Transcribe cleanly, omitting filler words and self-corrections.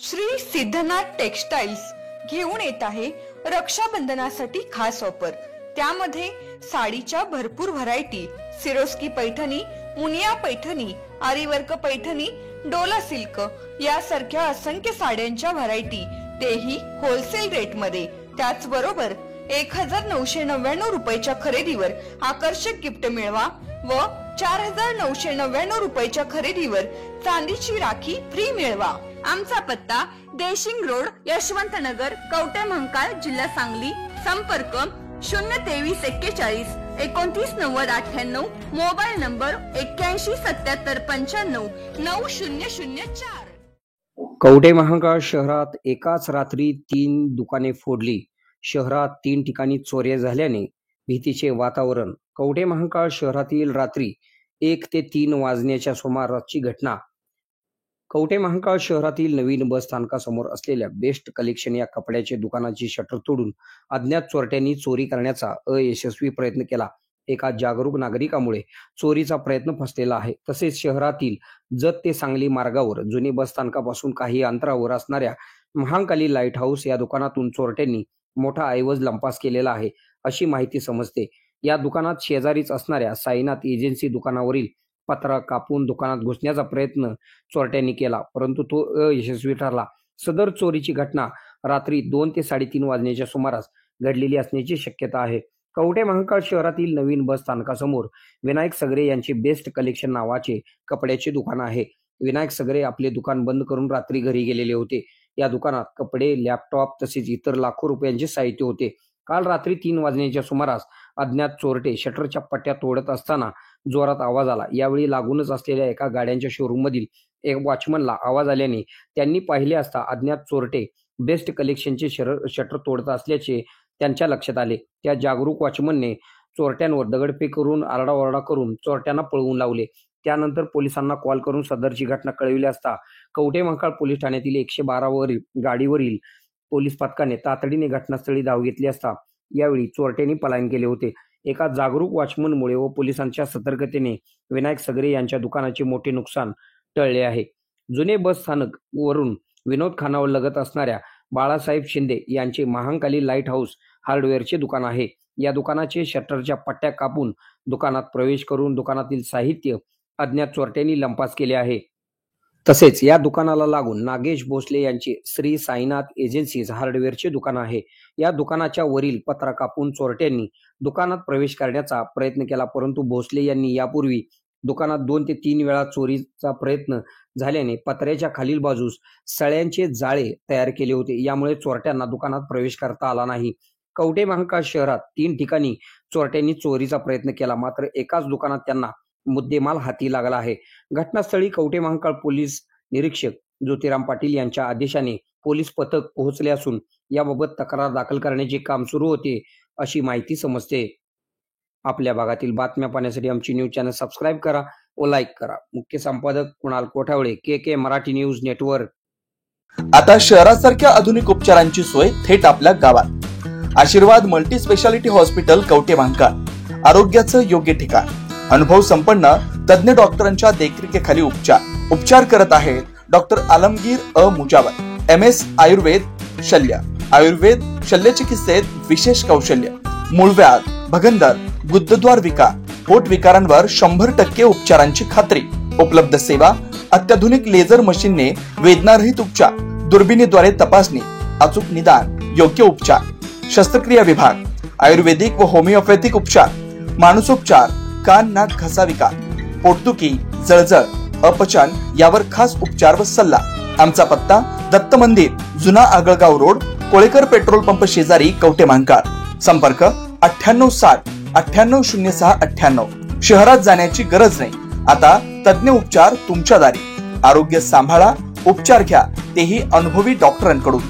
Shri Siddhanath textiles घेऊन येत आहे रक्षाबंधनासाठी खास ऑफर। त्यामध्ये साडीच्या भरपूर variety, Swarovski Paithani, Muniya Paithani, aari work Paithani, Dola silk यासारख्या असंख्य साड्यांच्या व्हरायटी, तेही होलसेल रेट मध्ये। त्याचबरोबर 1999 रुपयाच्या खरेदीवर आकर्षक गिफ्ट मिळवा व 4999 रुपयाच्या खरेदीवर चांदीची राखी फ्री मिळवा। आमचा पत्ता देशिंग रोड, यशवंतनगर, कवठे महांकाळ, जिल्हा सांगली। संपर्क 02341 299098, मोबाईल नंबर 817795 कवठे महांकाळ शहरात एकाच रात्री 3 दुकाने फोडली। शहरात 3 ठिकाणी चोऱ्या झाल्याने भीतीचे वातावरण। कवठे महांकाळ शहरातील रात्री 1 ते 3 वाजण्याच्या सुमारासची घटना। कवठे महांकाळ शहरातील नवीन बस स्थानकासमोर असलेल्या बेस्ट कलेक्शन या कपड्याचे दुकानाची शटर तोडून अज्ञात चोरट्यांनी चोरी करण्याचा अयशस्वी प्रयत्न केला। एका जागरूक नागरिकामुळे चोरीचा प्रयत्न फसलेला आहे। तसेच शहरातील जत ते सांगली मार्गावर जुने बस स्थानकापासून काही अंतरावर असणाऱ्या महांकाली लाईट हाऊस या दुकानातून चोरट्यांनी मोठा ऐवज लंपास केलेला आहे अशी माहिती समजते। या दुकानात शेजारीच असणाऱ्या साईनाथ एजन्सी दुकानावरील पत्रा कापून दुकानात घुसण्याचा प्रयत्न चोरट्यांनी केला, परंतु तो अयशस्वी ठरला। सदर चोरीची घटना रात्री 2 ते 3:30 वाजण्याच्या सुमारास घडलेली असण्याची शक्यता आहे। कवठे महांकाळ शहरातील नवीन बस स्थानकासमोर विनायक सगरे यांचे बेस्ट कलेक्शन नावाचे कपड्याचे दुकान आहे। विनायक सगरे आपले दुकान बंद करून रात्री घरी गेलेले होते। या दुकानात कपडे, लॅपटॉप तसेच इतर लाखो रुपयांचे साहित्य होते। काल रात्री 3 वाजण्याच्या सुमारास अज्ञात चोरटे शटरच्या पट्ट्या तोडत असताना जोरात आवाज आला। यावेळी लागूनच असलेल्या एका गाड्यांच्या शोरूम मधील एक वॉचमनला आवाज आल्याने त्यांनी पाहिले असता अज्ञात चोरटे बेस्ट कलेक्शनचे शटर तोडत असल्याचे त्यांच्या लक्षात आले। त्या जागरूक वॉचमनने चोरट्यांवर दगडफेक करून आरडाओरडा करून चोरट्यांना पळवून लावले। त्यानंतर पोलिसांना कॉल करून सदरची घटना कळविली असता कवठे महांकाळ पोलीस ठाण्यातील 112 वरील गाडीवरील पोलीस पथकाने तातडीने घटनास्थळी धाव घेतली असता यावेळी चोरट्यांनी पलायन केले होते। एका जागरूक वॉचमनमुळे व पोलिसांच्या सतर्कतेने विनायक सगरे यांच्या दुकानाचे मोठे नुकसान टळले आहे। जुने बस स्थानक वरून विनोद खानावर लगत असणाऱ्या बाळासाहेब शिंदे यांचे महांकाली लाईट हाऊस हार्डवेअरचे दुकान आहे। या दुकानाचे शटरच्या पट्ट्या कापून दुकानात प्रवेश करून दुकानातील साहित्य अज्ञात चोरट्यांनी लंपास केले आहे। तसेच या दुकानाला लागून नागेश भोसले यांचे श्री साईनाथ एजन्सीज हार्डवेअरचे दुकान आहे। या दुकानाच्या वरील पत्रा कापून चोरट्यांनी दुकानात प्रवेश करण्याचा प्रयत्न केला, परंतु भोसले यांनी यापूर्वी दुकानात 2 ते 3 वेळा चोरीचा प्रयत्न झाल्याने पत्र्याच्या खालील बाजूस सळ्यांचे जाळे तयार केले होते। यामुळे चोरट्यांना दुकानात प्रवेश करता आला नाही। कवठे महांकाळ शहरात 3 ठिकाणी चोरट्यांनी चोरीचा प्रयत्न केला, मात्र एकाच दुकानात त्यांना मुद्देमाल हाती लागला आहे। घटनास्थळी कवठे महांकाळ पोलीस निरीक्षक ज्योतिराम पाटील यांच्या आदेशाने पोलीस पथक पोहोचले असून याबाबत तक्रार दाखल करण्याचे काम सुरू होते अशी माहिती समजते। आपल्या भागातील बातम्या पाहण्यासाठी आमची न्यूज चॅनल सबस्क्राईब करा व लाईक करा। मुख्य संपादक कुणाल कोठावळे, के मराठी न्यूज नेटवर्क। आता शहरासारख्या आधुनिक उपचारांची सोय थेट आपल्या गावात। आशीर्वाद multi speciality hospital Kavathe Mahankal, आरोग्याचं योग्य ठिकाण। अनुभव संपन्न तज्ञ डॉक्टरांच्या देखरेखीखाली उपचार करत आहेत डॉक्टर आलमगीर मुजावर, MS आयुर्वेद शल्य, आयुर्वेद शल्य चिकित्सेत विशेष कौशल्य। मूळव्याध, भगंदर, गुदद्वार विकार, पोट विकारांवर 100% उपचारांची खात्री। उपलब्ध सेवा अत्याधुनिक लेझर मशीनने वेदनारहित उपचार, दुर्बिणीद्वारे तपासणी, अचूक निदान, योग्य उपचार। शस्त्रक्रिया विभाग, आयुर्वेदिक व होमिओपॅथिक उपचार, मानसोपचार, कान नाक घसा विकार, पोटदुखी, जळजळ, अपचन यावर खास उपचार व सल्ला। आमचा पत्ता दत्त मंदिर, जुना Agalgaon road, Kolekar petrol pump शेजारी, कवठे महांकाळ। संपर्क 9860 980698। शहरात जाण्याची गरज नाही, आता तज्ञ उपचार तुमच्या दारी। आरोग्य सांभाळा, उपचार घ्या, तेही अनुभवी डॉक्टरांकडून।